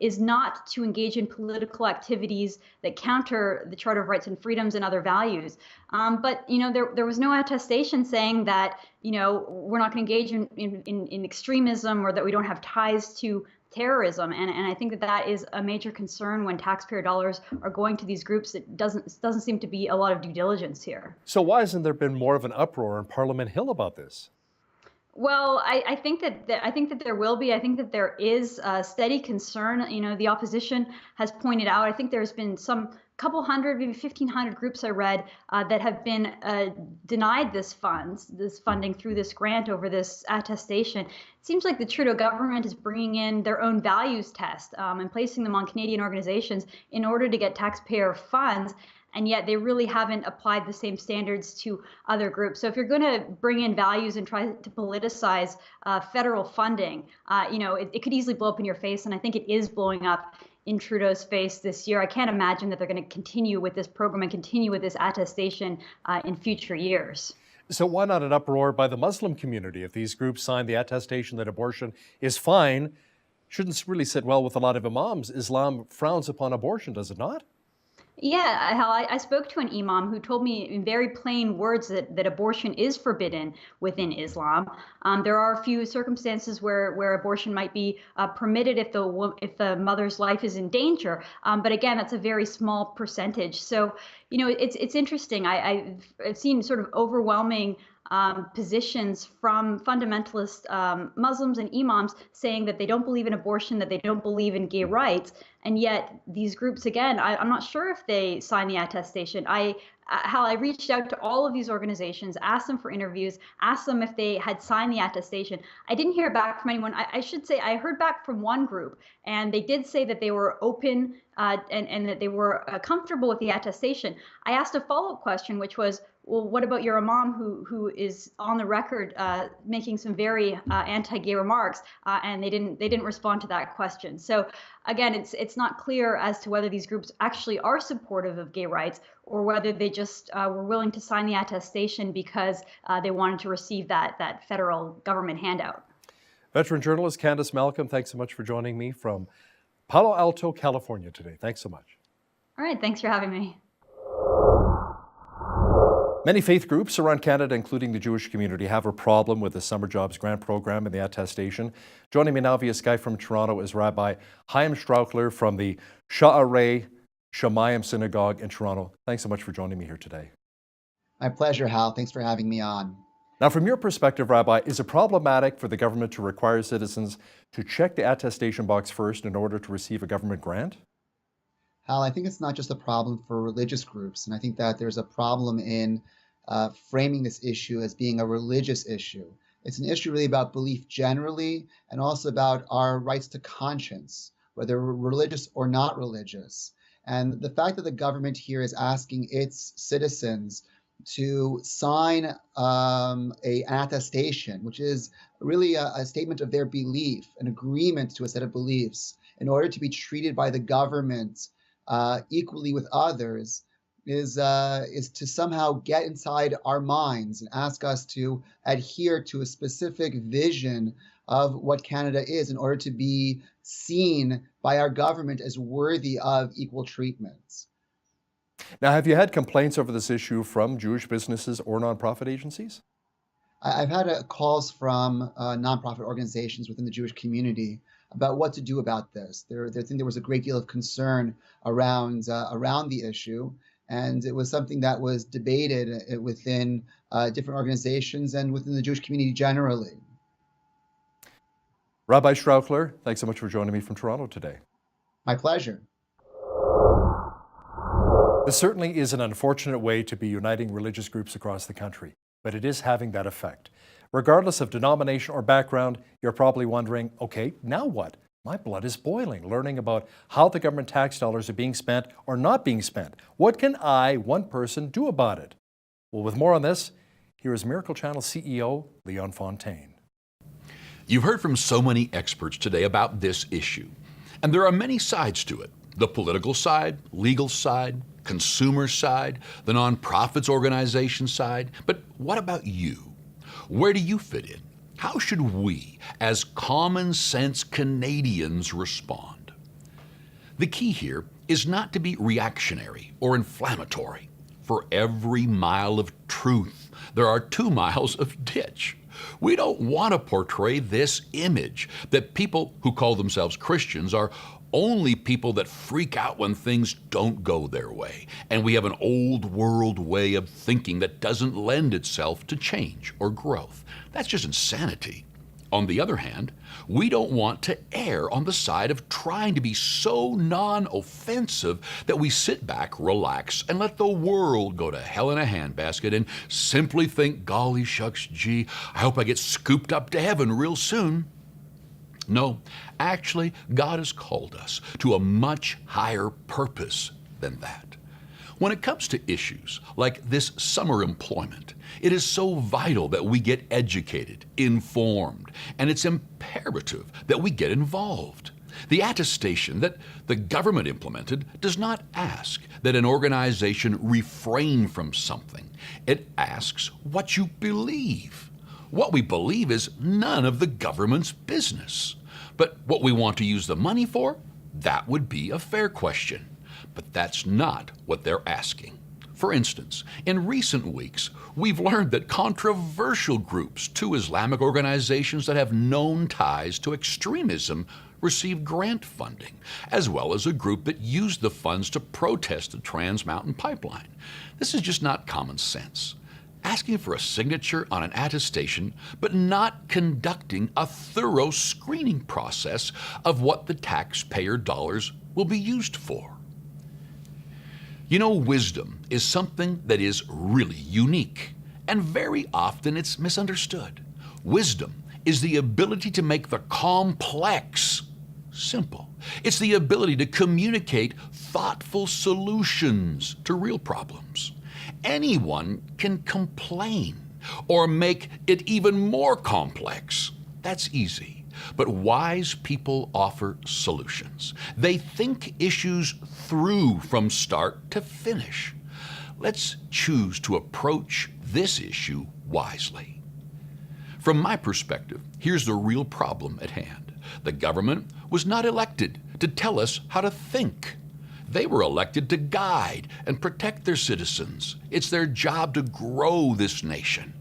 Speaker 20: is not to engage in political activities that counter the Charter of Rights and Freedoms and other values. But, you know, there was no attestation saying that, you know, we're not going to engage in extremism or that we don't have ties to terrorism. And I think that is a major concern when taxpayer dollars are going to these groups. It doesn't seem to be a lot of due diligence here.
Speaker 1: So why hasn't there been more of an uproar in Parliament Hill about this?
Speaker 20: Well, I think that there will be. I think that there is a steady concern. You know, the opposition has pointed out. I think there's been some couple hundred, maybe 1,500 groups I read that have been denied this funding through this grant over this attestation. It seems like the Trudeau government is bringing in their own values test and placing them on Canadian organizations in order to get taxpayer funds. And yet they really haven't applied the same standards to other groups. So if you're going to bring in values and try to politicize federal funding, you know, it could easily blow up in your face. And I think it is blowing up in Trudeau's face this year. I can't imagine that they're going to continue with this program and continue with this attestation in future years.
Speaker 1: So why not an uproar by the Muslim community? If these groups sign the attestation that abortion is fine, shouldn't really sit well with a lot of imams. Islam frowns upon abortion, does it not?
Speaker 20: Yeah, Hal, I spoke to an imam who told me in very plain words that abortion is forbidden within Islam. There are a few circumstances where abortion might be permitted if the mother's life is in danger. But again, that's a very small percentage. So, you know, it's interesting. I've seen sort of overwhelming positions from fundamentalist Muslims and imams saying that they don't believe in abortion, that they don't believe in gay rights. And yet these groups, again, I'm not sure if they sign the attestation. I reached out to all of these organizations, asked them for interviews, asked them if they had signed the attestation. I didn't hear back from anyone. I should say I heard back from one group, and they did say that they were open and that they were comfortable with the attestation. I asked a follow-up question, which was, well, what about your imam who is on the record making some very anti-gay remarks, and they didn't respond to that question. So again, it's not clear as to whether these groups actually are supportive of gay rights or whether they just were willing to sign the attestation because they wanted to receive that federal government handout.
Speaker 1: Veteran journalist Candace Malcolm, thanks so much for joining me from Palo Alto, California today. Thanks so much.
Speaker 20: All right, thanks for having me.
Speaker 1: Many faith groups around Canada, including the Jewish community, have a problem with the Summer Jobs Grant Program and the Attestation. Joining me now via Skype from Toronto is Rabbi Chaim Schreffler from the Sha'arei Shamayim Synagogue in Toronto. Thanks so much for joining me here today.
Speaker 21: My pleasure, Hal. Thanks for having me on.
Speaker 1: Now, from your perspective, Rabbi, is it problematic for the government to require citizens to check the attestation box first in order to receive a government grant?
Speaker 21: Hal, I think it's not just a problem for religious groups, and I think that there's a problem in framing this issue as being a religious issue. It's an issue really about belief generally, and also about our rights to conscience, whether we're religious or not religious. And the fact that the government here is asking its citizens to sign an attestation, which is really a statement of their belief, an agreement to a set of beliefs, in order to be treated by the government equally with others, is to somehow get inside our minds and ask us to adhere to a specific vision of what Canada is in order to be seen by our government as worthy of equal treatment.
Speaker 1: Now, have you had complaints over this issue from Jewish businesses or nonprofit agencies?
Speaker 21: I've had calls from nonprofit organizations within the Jewish community about what to do about this. I think there was a great deal of concern around the issue, and it was something that was debated within different organizations and within the Jewish community generally.
Speaker 1: Rabbi Schreffler, thanks so much for joining me from Toronto today.
Speaker 21: My pleasure.
Speaker 1: This certainly is an unfortunate way to be uniting religious groups across the country, but it is having that effect. Regardless of denomination or background, you're probably wondering, okay, now what? My blood is boiling, learning about how the government tax dollars are being spent or not being spent. What can I, one person, do about it? Well, with more on this, here is Miracle Channel CEO Liane Fontaine.
Speaker 12: You've heard from so many experts today about this issue, and there are many sides to it. The political side, legal side, consumer side, the nonprofits organization side. But what about you? Where do you fit in? How should we, as common sense Canadians, respond? The key here is not to be reactionary or inflammatory. For every mile of truth, there are 2 miles of ditch. We don't want to portray this image that people who call themselves Christians are only people that freak out when things don't go their way, and we have an old world way of thinking that doesn't lend itself to change or growth. That's just insanity. On the other hand, we don't want to err on the side of trying to be so non-offensive that we sit back, relax, and let the world go to hell in a handbasket and simply think, golly shucks, gee, I hope I get scooped up to heaven real soon. No, actually, God has called us to a much higher purpose than that. When it comes to issues like this summer employment, it is so vital that we get educated, informed, and it's imperative that we get involved. The attestation that the government implemented does not ask that an organization refrain from something. It asks what you believe. What we believe is none of the government's business. But what we want to use the money for, that would be a fair question. But that's not what they're asking. For instance, in recent weeks, we've learned that controversial groups, 2 Islamic organizations that have known ties to extremism, received grant funding, as well as a group that used the funds to protest the Trans Mountain Pipeline. This is just not common sense. Asking for a signature on an attestation, but not conducting a thorough screening process of what the taxpayer dollars will be used for. You know, wisdom is something that is really unique, and very often it's misunderstood. Wisdom is the ability to make the complex simple. It's the ability to communicate thoughtful solutions to real problems. Anyone can complain or make it even more complex. That's easy. But wise people offer solutions. They think issues through from start to finish. Let's choose to approach this issue wisely. From my perspective, here's the real problem at hand. The government was not elected to tell us how to think. They were elected to guide and protect their citizens. It's their job to grow this nation.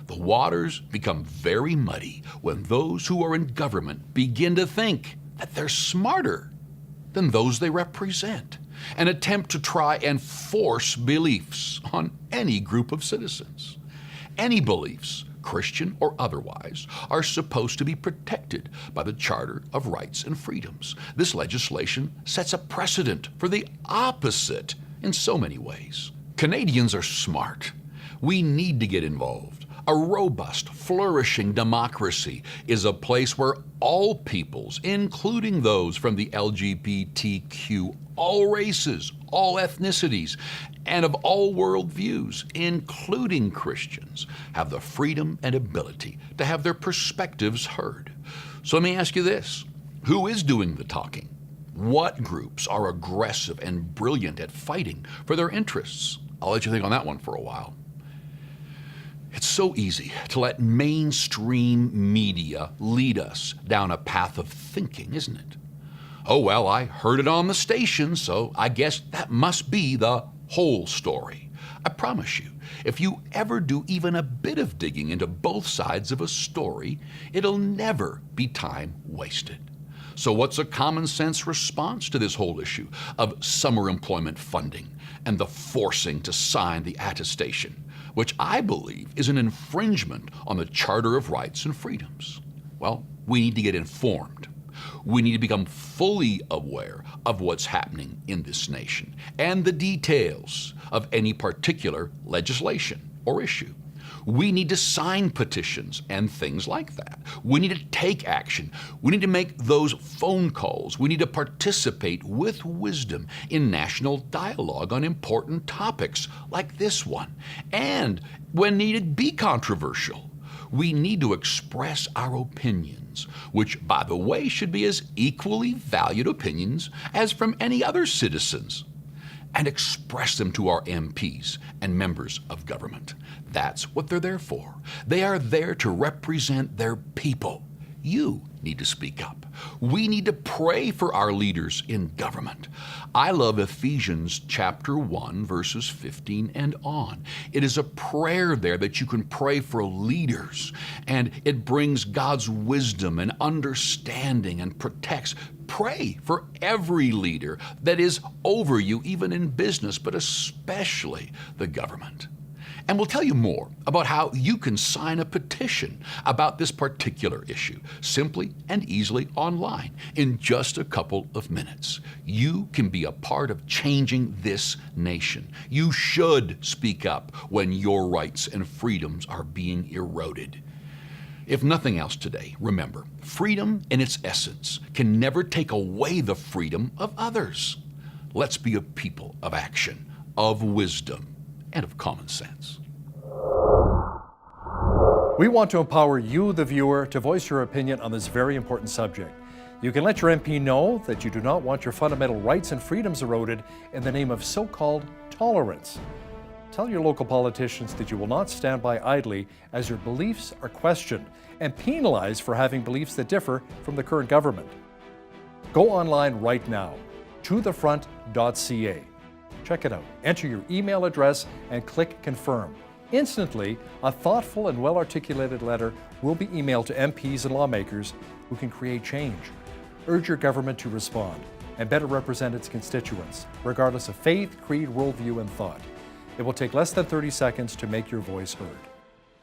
Speaker 12: The waters become very muddy when those who are in government begin to think that they're smarter than those they represent and attempt to try and force beliefs on any group of citizens. Any beliefs, Christian or otherwise, are supposed to be protected by the Charter of Rights and Freedoms. This legislation sets a precedent for the opposite in so many ways. Canadians are smart. We need to get involved. A robust, flourishing democracy is a place where all peoples, including those from the LGBTQ, all races, all ethnicities, and of all worldviews, including Christians, have the freedom and ability to have their perspectives heard. So let me ask you this. Who is doing the talking? What groups are aggressive and brilliant at fighting for their interests? I'll let you think on that one for a while. It's so easy to let mainstream media lead us down a path of thinking, isn't it? Oh, well, I heard it on the station, so I guess that must be the whole story. I promise you, if you ever do even a bit of digging into both sides of a story, it'll never be time wasted. So what's a common sense response to this whole issue of summer employment funding and the forcing to sign the attestation, which I believe is an infringement on the Charter of Rights and Freedoms? Well, we need to get informed. We need to become fully aware of what's happening in this nation and the details of any particular legislation or issue. We need to sign petitions and things like that. We need to take action. We need to make those phone calls. We need to participate with wisdom in national dialogue on important topics like this one. And when needed, be controversial. We need to express our opinions, which, by the way, should be as equally valued opinions as from any other citizens, and express them to our MPs and members of government. That's what they're there for. They are there to represent their people. You need to speak up. We need to pray for our leaders in government. I love Ephesians chapter 1, verses 15 and on. It is a prayer there that you can pray for leaders, and it brings God's wisdom and understanding and protects. Pray for every leader that is over you, even in business, but especially the government. And we'll tell you more about how you can sign a petition about this particular issue, simply and easily online, in just a couple of minutes. You can be a part of changing this nation. You should speak up when your rights and freedoms are being eroded. If nothing else today, remember, freedom in its essence can never take away the freedom of others. Let's be a people of action, of wisdom, and of common sense.
Speaker 1: We want to empower you, the viewer, to voice your opinion on this very important subject. You can let your MP know that you do not want your fundamental rights and freedoms eroded in the name of so-called tolerance. Tell your local politicians that you will not stand by idly as your beliefs are questioned and penalized for having beliefs that differ from the current government. Go online right now, tothefront.ca. Check it out. Enter your email address and click confirm. Instantly, a thoughtful and well-articulated letter will be emailed to MPs and lawmakers who can create change. Urge your government to respond and better represent its constituents, regardless of faith, creed, worldview, and thought. It will take less than 30 seconds to make your voice heard.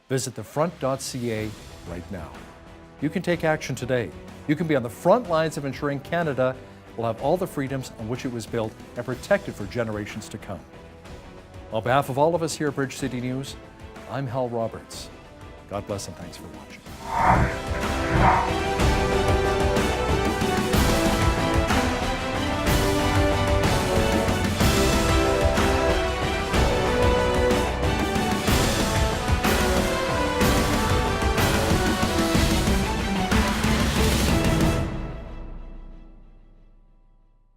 Speaker 1: Visit thefront.ca right now. You can take action today. You can be on the front lines of ensuring Canada will have all the freedoms on which it was built and protected for generations to come. On behalf of all of us here at Bridge City News, I'm Hal Roberts. God bless and thanks for watching.